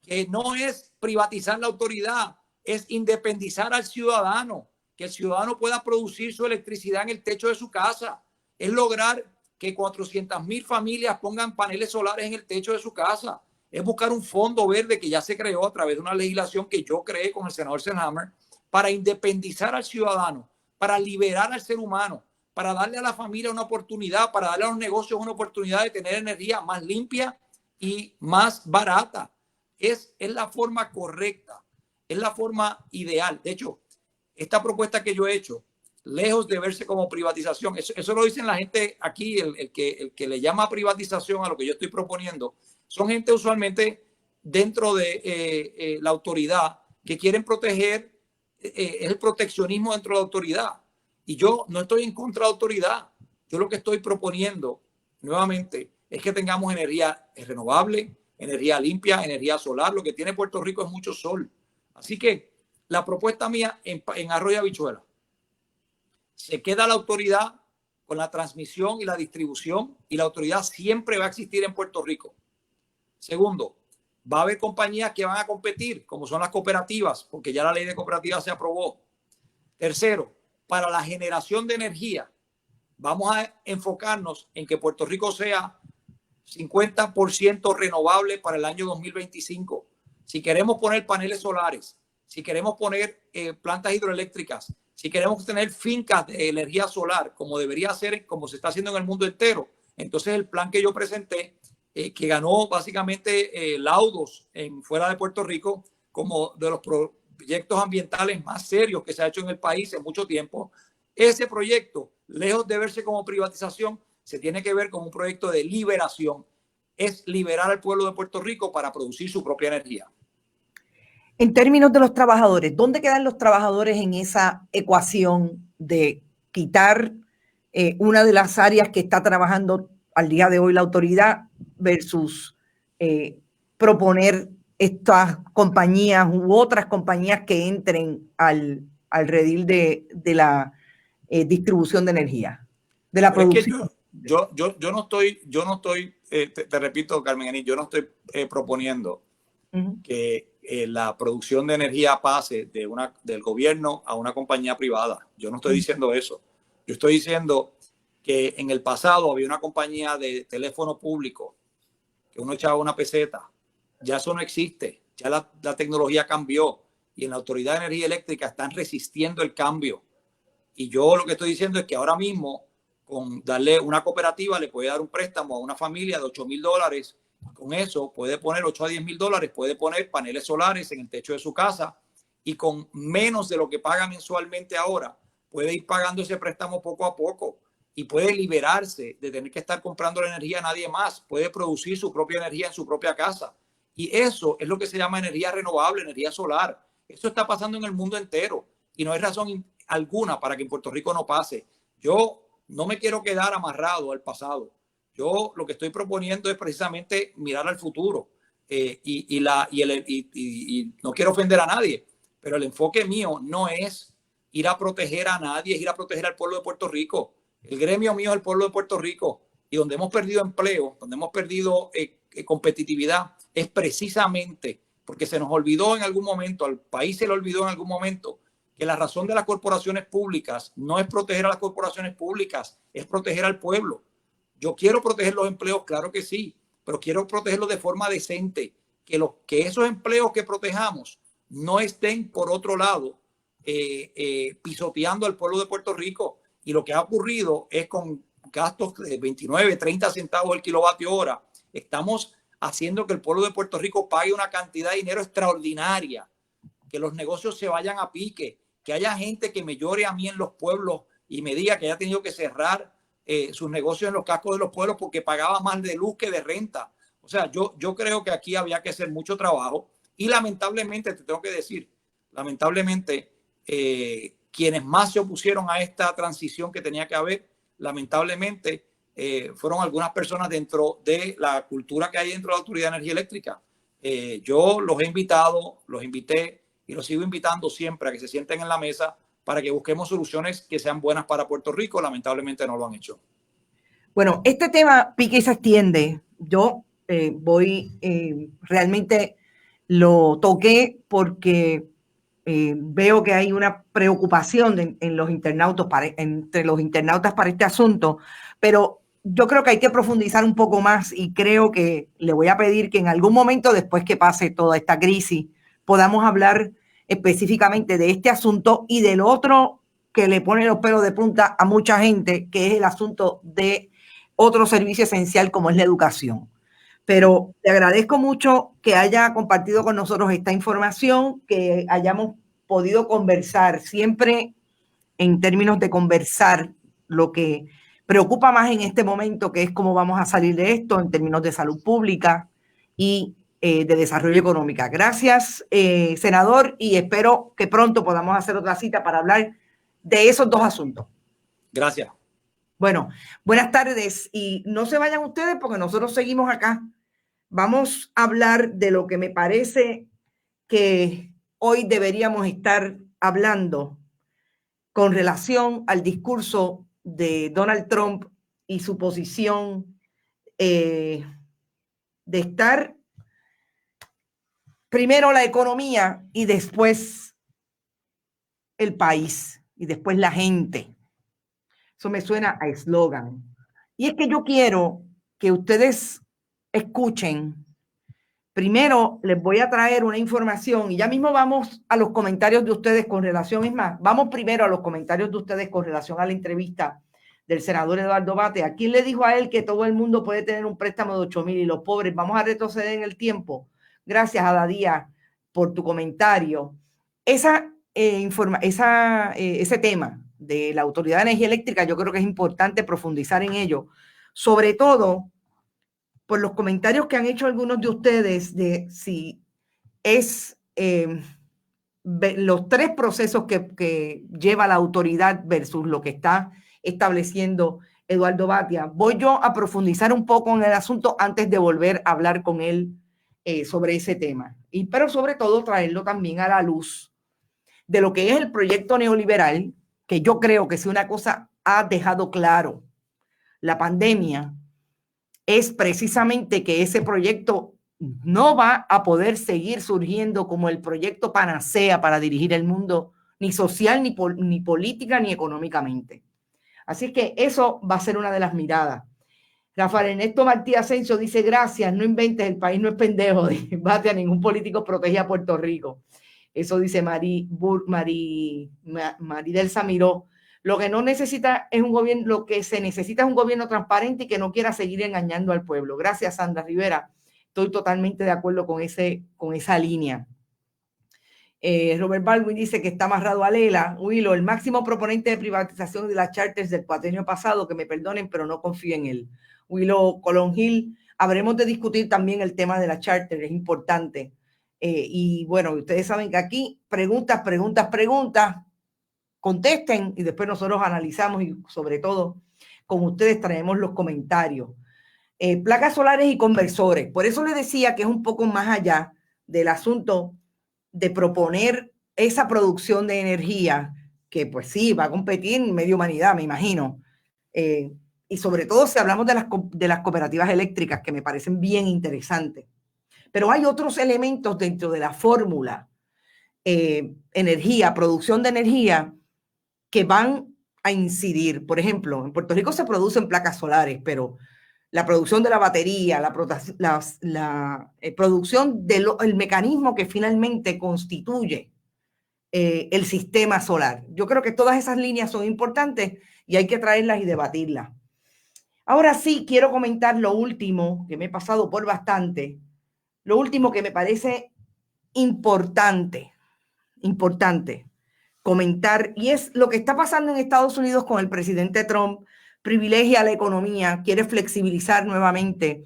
que no es privatizar la autoridad, es independizar al ciudadano, que el ciudadano pueda producir su electricidad en el techo de su casa, es lograr que 400,000 familias pongan paneles solares en el techo de su casa, es buscar un fondo verde que ya se creó a través de una legislación que yo creé con el senador Selhammer para independizar al ciudadano, para liberar al ser humano, para darle a la familia una oportunidad, para darle a los negocios una oportunidad de tener energía más limpia y más barata. Es la forma correcta, es la forma ideal. De hecho, esta propuesta que yo he hecho, lejos de verse como privatización, eso lo dicen la gente aquí, el que le llama privatización a lo que yo estoy proponiendo, son gente usualmente dentro de la autoridad que quieren proteger, es el proteccionismo dentro de la autoridad. Y yo no estoy en contra de la autoridad. Yo lo que estoy proponiendo nuevamente es que tengamos energía renovable, energía limpia, energía solar. Lo que tiene Puerto Rico es mucho sol. Así que la propuesta mía en Arroyo Habichuela, se queda la autoridad con la transmisión y la distribución, y la autoridad siempre va a existir en Puerto Rico. Segundo, va a haber compañías que van a competir, como son las cooperativas, porque ya la ley de cooperativas se aprobó. Tercero, para la generación de energía, vamos a enfocarnos en que Puerto Rico sea 50% renovable para el año 2025. Si queremos poner paneles solares, si queremos poner plantas hidroeléctricas, si queremos tener fincas de energía solar, como debería ser, como se está haciendo en el mundo entero, entonces el plan que yo presenté, que ganó básicamente laudos fuera de Puerto Rico, como de los proyectos ambientales más serios que se ha hecho en el país en mucho tiempo, ese proyecto, lejos de verse como privatización, se tiene que ver como un proyecto de liberación. Es liberar al pueblo de Puerto Rico para producir su propia energía. En términos de los trabajadores, ¿dónde quedan los trabajadores en esa ecuación de quitar una de las áreas que está trabajando al día de hoy la autoridad versus proponer estas compañías u otras compañías que entren al redil de la distribución de energía, de la producción? Yo no estoy, te repito, Carmen Enís, yo no estoy proponiendo que la producción de energía pase del gobierno a una compañía privada. Yo no estoy diciendo eso. Yo estoy diciendo que en el pasado había una compañía de teléfono público que uno echaba una peseta. Ya eso no existe. Ya la tecnología cambió y en la Autoridad de Energía Eléctrica están resistiendo el cambio. Y yo lo que estoy diciendo es que ahora mismo, con darle una cooperativa, le puede dar un préstamo a una familia de $8,000. Con eso puede poner $8 a 10,000, puede poner paneles solares en el techo de su casa y con menos de lo que paga mensualmente ahora, puede ir pagando ese préstamo poco a poco y puede liberarse de tener que estar comprando la energía a nadie más. Puede producir su propia energía en su propia casa. Y eso es lo que se llama energía renovable, energía solar. Eso está pasando en el mundo entero y no hay razón alguna para que en Puerto Rico no pase. Yo no me quiero quedar amarrado al pasado. Yo lo que estoy proponiendo es precisamente mirar al futuro y no quiero ofender a nadie, pero el enfoque mío no es ir a proteger a nadie, es ir a proteger al pueblo de Puerto Rico. El gremio mío es el pueblo de Puerto Rico y donde hemos perdido empleo, donde hemos perdido competitividad, es precisamente porque se nos olvidó en algún momento, al país se le olvidó en algún momento, que la razón de las corporaciones públicas no es proteger a las corporaciones públicas, es proteger al pueblo. Yo quiero proteger los empleos, claro que sí, pero quiero protegerlos de forma decente, que esos empleos que protejamos no estén por otro lado pisoteando al pueblo de Puerto Rico. Y lo que ha ocurrido es con gastos de 29, 30 centavos el kilovatio hora, estamos haciendo que el pueblo de Puerto Rico pague una cantidad de dinero extraordinaria, que los negocios se vayan a pique, que haya gente que me llore a mí en los pueblos y me diga que haya tenido que cerrar sus negocios en los cascos de los pueblos porque pagaba más de luz que de renta. O sea, yo creo que aquí había que hacer mucho trabajo y lamentablemente, te tengo que decir, lamentablemente, quienes más se opusieron a esta transición que tenía que haber, lamentablemente, fueron algunas personas dentro de la cultura que hay dentro de la Autoridad de Energía Eléctrica. Yo los he invitado, los invité y los sigo invitando siempre a que se sienten en la mesa para que busquemos soluciones que sean buenas para Puerto Rico. Lamentablemente no lo han hecho. Bueno, este tema pique y se extiende. Yo realmente lo toqué porque veo que hay una preocupación en los internautas entre los internautas para este asunto, pero yo creo que hay que profundizar un poco más y creo que le voy a pedir que en algún momento, después que pase toda esta crisis, podamos hablar específicamente de este asunto y del otro que le pone los pelos de punta a mucha gente, que es el asunto de otro servicio esencial como es la educación. Pero te agradezco mucho que haya compartido con nosotros esta información, que hayamos podido conversar, siempre en términos de conversar lo que preocupa más en este momento, que es cómo vamos a salir de esto en términos de salud pública y de desarrollo económico. Gracias, senador, y espero que pronto podamos hacer otra cita para hablar de esos dos asuntos. Gracias. Bueno, buenas tardes y no se vayan ustedes porque nosotros seguimos acá. Vamos a hablar de lo que me parece que hoy deberíamos estar hablando con relación al discurso de Donald Trump y su posición de estar primero la economía y después el país y después la gente. Eso me suena a eslogan. Y es que yo quiero que ustedes escuchen. Primero les voy a traer una información y ya mismo vamos a los comentarios de ustedes con relación, es más, vamos primero a los comentarios de ustedes con relación a la entrevista del senador Eduardo Batia. ¿A quién le dijo a él que todo el mundo puede tener un préstamo de 8,000 y los pobres? Vamos a retroceder en el tiempo. Gracias, Ada Díaz, por tu comentario. Ese tema de la Autoridad de Energía Eléctrica, yo creo que es importante profundizar en ello, sobre todo por los comentarios que han hecho algunos de ustedes de si es los tres procesos que lleva la autoridad versus lo que está estableciendo Eduardo Batia. Voy yo a profundizar un poco en el asunto antes de volver a hablar con él sobre ese tema. Pero sobre todo traerlo también a la luz de lo que es el proyecto neoliberal, que yo creo que si una cosa ha dejado claro la pandemia, es precisamente que ese proyecto no va a poder seguir surgiendo como el proyecto panacea para dirigir el mundo, ni social, ni política, ni económicamente. Así que eso va a ser una de las miradas. Rafael Ernesto Martí Asensio dice, gracias, no inventes, el país no es pendejo, Batia, ningún político protege a Puerto Rico. Eso dice Maridel Samiró. Lo que no necesita es un gobierno, lo que se necesita es un gobierno transparente y que no quiera seguir engañando al pueblo. Gracias, Sandra Rivera. Estoy totalmente de acuerdo con esa línea. Robert Baldwin dice que está amarrado a Lela. Willow, el máximo proponente de privatización de las charters del cuatrienio pasado, que me perdonen, pero no confío en él. Willow Colón Gil, habremos de discutir también el tema de la charter, es importante. Y bueno, ustedes saben que aquí preguntas, contesten y después nosotros analizamos y sobre todo con ustedes traemos los comentarios. Placas solares y conversores. Por eso les decía que es un poco más allá del asunto de proponer esa producción de energía que pues sí, va a competir en medio humanidad, me imagino. Y sobre todo si hablamos de las cooperativas eléctricas, que me parecen bien interesantes. Pero hay otros elementos dentro de la fórmula energía, producción de energía, que van a incidir. Por ejemplo, en Puerto Rico se producen placas solares, pero la producción de la batería, la producción del mecanismo que finalmente constituye el sistema solar. Yo creo que todas esas líneas son importantes y hay que traerlas y debatirlas. Ahora sí, quiero comentar lo último, que me he pasado por bastante, lo último que me parece importante comentar, y es lo que está pasando en Estados Unidos con el presidente Trump. Privilegia la economía, quiere flexibilizar nuevamente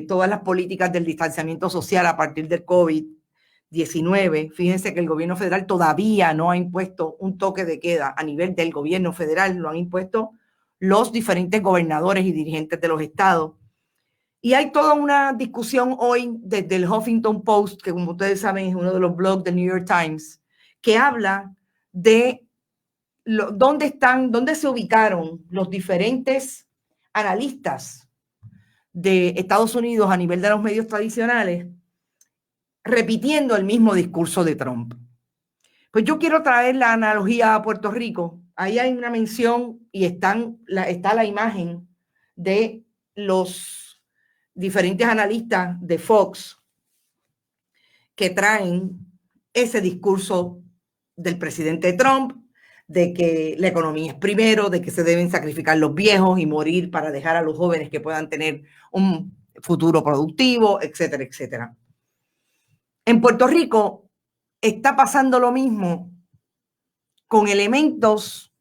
todas las políticas del distanciamiento social a partir del COVID-19. Fíjense que el gobierno federal todavía no ha impuesto un toque de queda a nivel del gobierno federal, lo han impuesto los diferentes gobernadores y dirigentes de los estados. Y hay toda una discusión hoy desde el Huffington Post, que como ustedes saben es uno de los blogs del New York Times, que habla de dónde se ubicaron los diferentes analistas de Estados Unidos a nivel de los medios tradicionales, repitiendo el mismo discurso de Trump. Pues yo quiero traer la analogía a Puerto Rico. Ahí hay una mención y está la imagen de los diferentes analistas de Fox que traen ese discurso del presidente Trump, de que la economía es primero, de que se deben sacrificar los viejos y morir para dejar a los jóvenes que puedan tener un futuro productivo, etcétera, etcétera. En Puerto Rico, está pasando lo mismo con elementos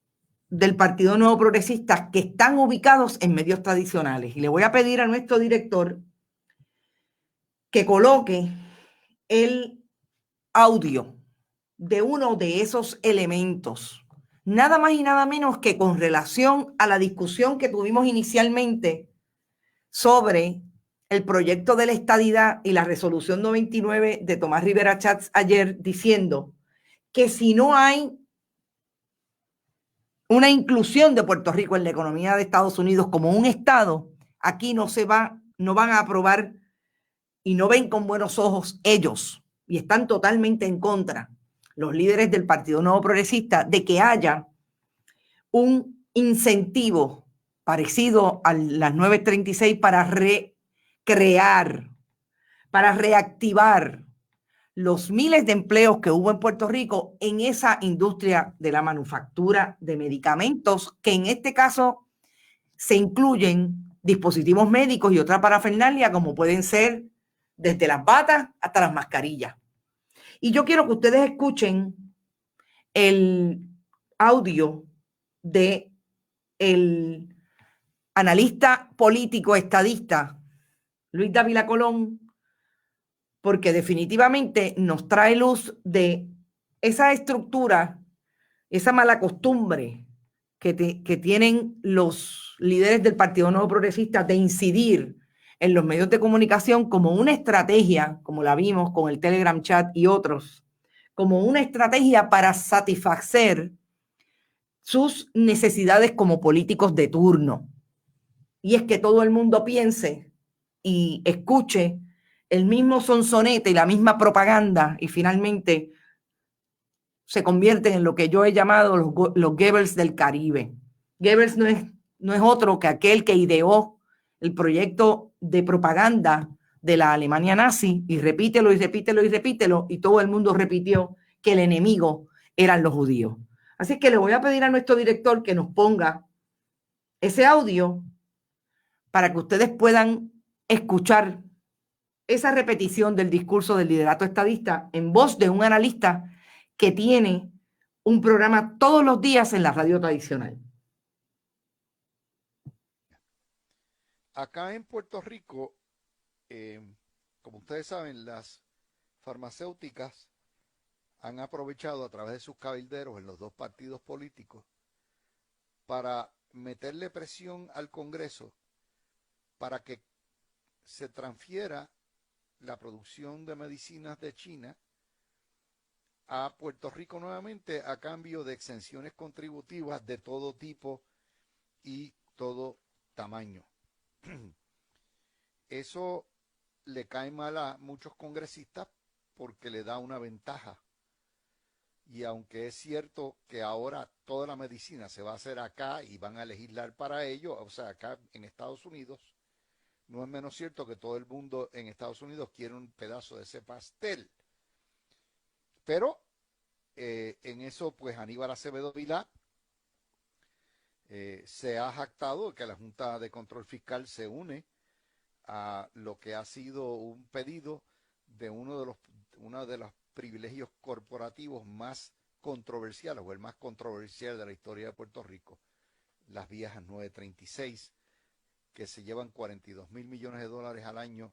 del Partido Nuevo Progresista que están ubicados en medios tradicionales. Y le voy a pedir a nuestro director que coloque el audio de uno de esos elementos, nada más y nada menos que con relación a la discusión que tuvimos inicialmente sobre el proyecto de la estadidad y la resolución 99 de Tomás Rivera Chats ayer, diciendo que si no hay una inclusión de Puerto Rico en la economía de Estados Unidos como un estado, aquí no van a aprobar y no ven con buenos ojos ellos, y están totalmente en contra, los líderes del Partido Nuevo Progresista, de que haya un incentivo parecido a las 936 para recrear, para reactivar los miles de empleos que hubo en Puerto Rico en esa industria de la manufactura de medicamentos, que en este caso se incluyen dispositivos médicos y otra parafernalia, como pueden ser desde las batas hasta las mascarillas. Y yo quiero que ustedes escuchen el audio de el analista político estadista Luis Dávila Colón, porque definitivamente nos trae luz de esa estructura, esa mala costumbre que tienen los líderes del Partido Nuevo Progresista de incidir en los medios de comunicación como una estrategia, como la vimos con el Telegram Chat y otros, como una estrategia para satisfacer sus necesidades como políticos de turno. Y es que todo el mundo piense y escuche el mismo sonsonete y la misma propaganda, y finalmente se convierten en lo que yo he llamado los Goebbels del Caribe. Goebbels no es otro que aquel que ideó el proyecto de propaganda de la Alemania nazi, y repítelo y repítelo y repítelo, y todo el mundo repitió que el enemigo eran los judíos. Así que le voy a pedir a nuestro director que nos ponga ese audio para que ustedes puedan escuchar esa repetición del discurso del liderato estadista en voz de un analista que tiene un programa todos los días en la radio tradicional. Acá en Puerto Rico, como ustedes saben, las farmacéuticas han aprovechado a través de sus cabilderos en los dos partidos políticos para meterle presión al Congreso para que se transfiera la producción de medicinas de China a Puerto Rico nuevamente a cambio de exenciones contributivas de todo tipo y todo tamaño. Eso le cae mal a muchos congresistas porque le da una ventaja. Y aunque es cierto que ahora toda la medicina se va a hacer acá y van a legislar para ello, o sea, acá en Estados Unidos, no es menos cierto que todo el mundo en Estados Unidos quiere un pedazo de ese pastel. Pero en eso, pues Aníbal Acevedo Vilá se ha jactado que la Junta de Control Fiscal se une a lo que ha sido un pedido de uno de los privilegios corporativos más controversiales, o el más controversial de la historia de Puerto Rico, las viejas 936, que se llevan 42 mil millones de dólares al año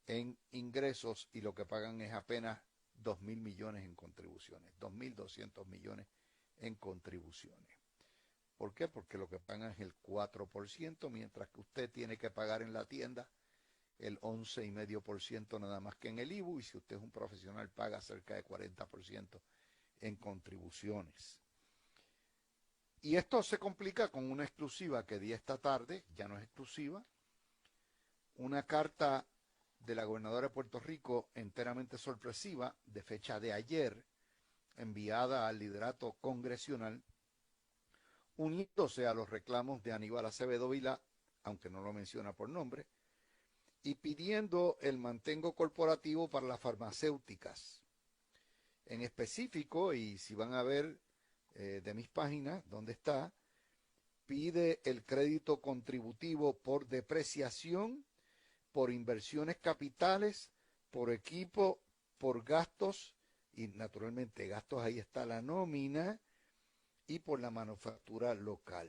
en ingresos y lo que pagan es apenas 2 mil millones en contribuciones, 2.200 millones en contribuciones. ¿Por qué? Porque lo que pagan es el 4%, mientras que usted tiene que pagar en la tienda el 11,5% nada más que en el IBU, y si usted es un profesional paga cerca de 40% en contribuciones. Y esto se complica con una exclusiva que di esta tarde, ya no es exclusiva, una carta de la gobernadora de Puerto Rico enteramente sorpresiva, de fecha de ayer, enviada al liderato congresional, uniéndose a los reclamos de Aníbal Acevedo Vilá, aunque no lo menciona por nombre, y pidiendo el mantengo corporativo para las farmacéuticas. En específico, y si van a ver de mis páginas, ¿dónde está? Pide el crédito contributivo por depreciación, por inversiones capitales, por equipo, por gastos y naturalmente gastos, ahí está la nómina, y por la manufactura local,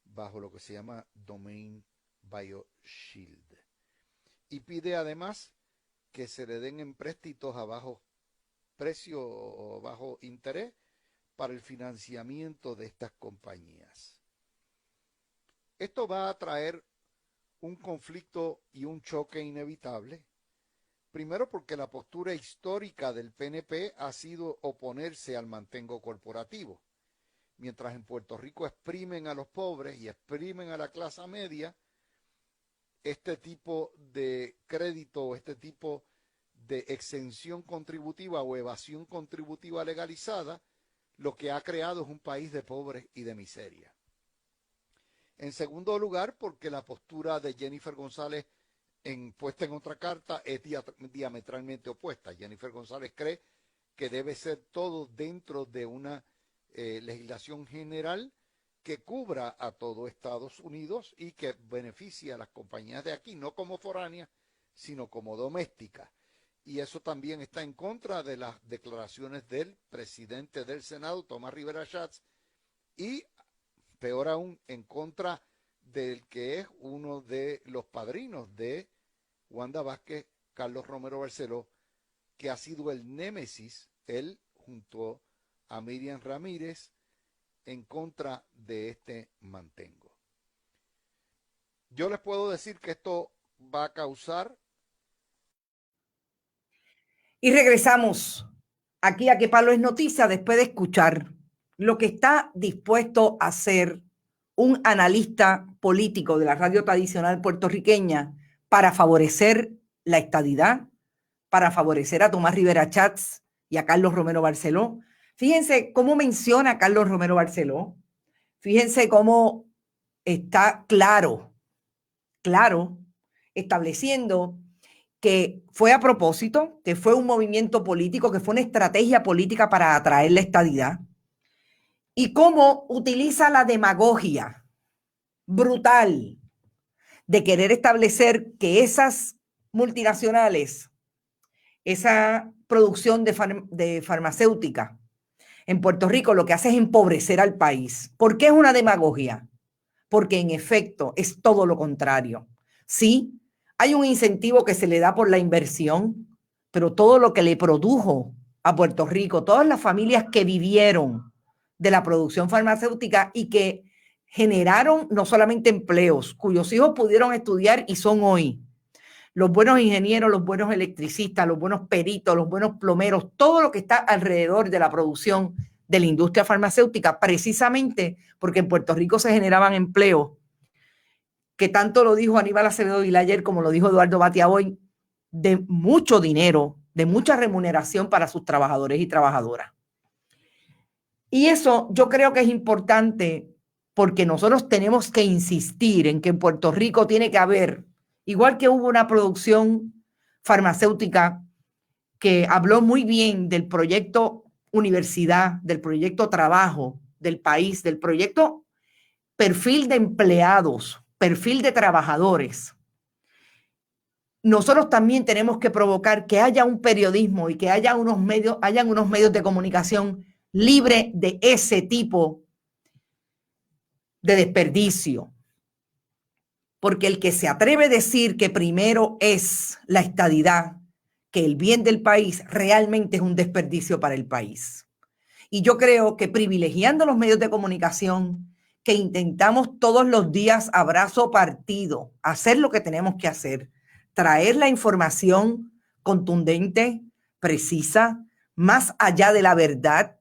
bajo lo que se llama Domain BioShield. Y pide además que se le den empréstitos a bajo precio o bajo interés para el financiamiento de estas compañías. Esto va a traer un conflicto y un choque inevitable. Primero porque la postura histórica del PNP ha sido oponerse al mantengo corporativo. Mientras en Puerto Rico exprimen a los pobres y exprimen a la clase media, este tipo de crédito, este tipo de exención contributiva o evasión contributiva legalizada, lo que ha creado es un país de pobres y de miseria. En segundo lugar, porque la postura de Jennifer González puesta en otra carta es diametralmente opuesta. Jennifer González cree que debe ser todo dentro de una legislación general que cubra a todo Estados Unidos y que beneficie a las compañías de aquí, no como foráneas, sino como domésticas. Y eso también está en contra de las declaraciones del presidente del Senado, Tomás Rivera Schatz, y peor aún, en contra del que es uno de los padrinos de Wanda Vázquez, Carlos Romero Barceló, que ha sido el némesis, él junto a Miriam Ramírez, en contra de este mantengo. Yo les puedo decir que esto va a causar... Y regresamos aquí a Que Palo es Noticia después de escuchar lo que está dispuesto a hacer un analista político de la radio tradicional puertorriqueña para favorecer la estadidad, para favorecer a Tomás Rivera Schatz y a Carlos Romero Barceló. Fíjense cómo menciona a Carlos Romero Barceló. Fíjense cómo está claro, estableciendo que fue a propósito, que fue un movimiento político, que fue una estrategia política para atraer la estadidad, y cómo utiliza la demagogia brutal de querer establecer que esas multinacionales, esa producción de farmacéutica en Puerto Rico lo que hace es empobrecer al país. ¿Por qué es una demagogia? Porque en efecto es todo lo contrario. Sí, hay un incentivo que se le da por la inversión, pero todo lo que le produjo a Puerto Rico, todas las familias que vivieron de la producción farmacéutica y que generaron no solamente empleos, cuyos hijos pudieron estudiar y son hoy los buenos ingenieros, los buenos electricistas, los buenos peritos, los buenos plomeros, todo lo que está alrededor de la producción de la industria farmacéutica, precisamente porque en Puerto Rico se generaban empleos, que tanto lo dijo Aníbal Acevedo Vilá ayer como lo dijo Eduardo Batia hoy, de mucho dinero, de mucha remuneración para sus trabajadores y trabajadoras. Y eso yo creo que es importante porque nosotros tenemos que insistir en que en Puerto Rico tiene que haber, igual que hubo una producción farmacéutica que habló muy bien del proyecto universidad, del proyecto trabajo del país, del proyecto perfil de empleados, perfil de trabajadores. Nosotros también tenemos que provocar que haya un periodismo y que hayan unos medios de comunicación libre de ese tipo de desperdicio. Porque el que se atreve a decir que primero es la estadidad que el bien del país, realmente es un desperdicio para el país. Y yo creo que privilegiando los medios de comunicación, que intentamos todos los días abrazo partido, hacer lo que tenemos que hacer, traer la información contundente, precisa, más allá de la verdad,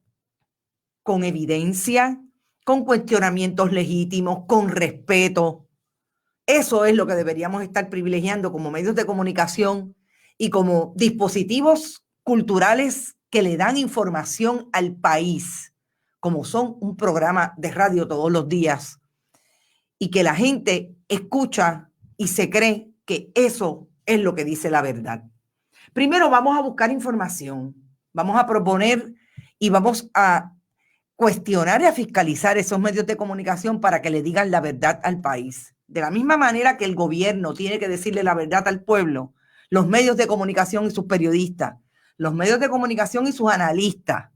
con evidencia, con cuestionamientos legítimos, con respeto. Eso es lo que deberíamos estar privilegiando como medios de comunicación y como dispositivos culturales que le dan información al país, como son un programa de radio todos los días, y que la gente escucha y se cree que eso es lo que dice la verdad. Primero vamos a buscar información, vamos a proponer y vamos a cuestionar y a fiscalizar esos medios de comunicación para que le digan la verdad al país. De la misma manera que el gobierno tiene que decirle la verdad al pueblo, los medios de comunicación y sus periodistas Los medios de comunicación y sus analistas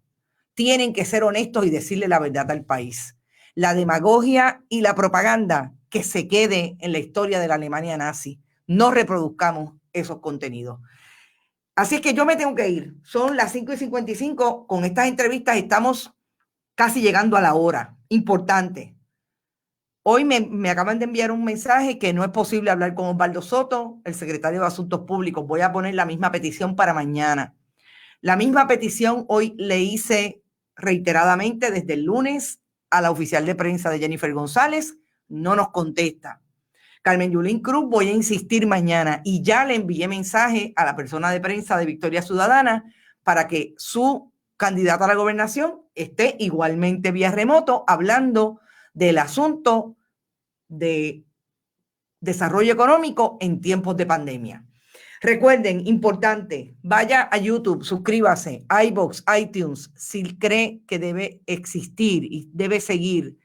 tienen que ser honestos y decirle la verdad al país. La demagogia y la propaganda que se quede en la historia de la Alemania nazi. No reproduzcamos esos contenidos. Así es que yo me tengo que ir. Son las 5:55. Con estas entrevistas estamos casi llegando a la hora. Importante. Hoy me acaban de enviar un mensaje que no es posible hablar con Osvaldo Soto, el secretario de Asuntos Públicos. Voy a poner la misma petición para mañana. La misma petición hoy le hice reiteradamente desde el lunes a la oficial de prensa de Jennifer González. No nos contesta. Carmen Yulín Cruz, voy a insistir mañana y ya le envié mensaje a la persona de prensa de Victoria Ciudadana para que su candidata a la gobernación esté igualmente vía remoto hablando del asunto de desarrollo económico en tiempos de pandemia. Recuerden, importante, vaya a YouTube, suscríbase, iVoox, iTunes, si cree que debe existir y debe seguir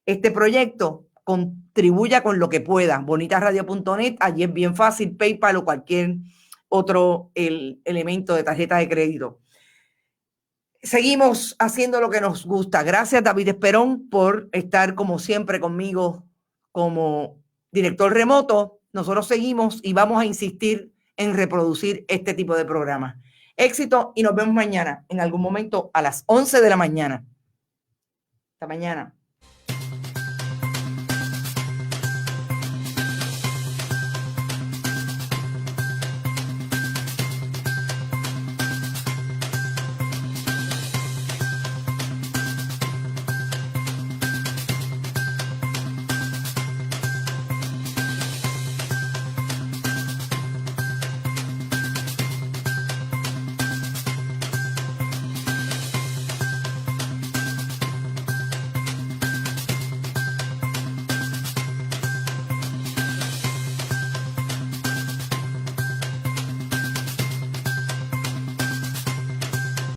este proyecto, contribuya con lo que pueda. Bonitasradio.net, allí es bien fácil, PayPal o cualquier otro elemento de tarjeta de crédito. Seguimos haciendo lo que nos gusta. Gracias, David Esperón, por estar como siempre conmigo como director remoto. Nosotros seguimos y vamos a insistir en reproducir este tipo de programas. Éxito y nos vemos mañana en algún momento a las 11 de la mañana. Hasta mañana.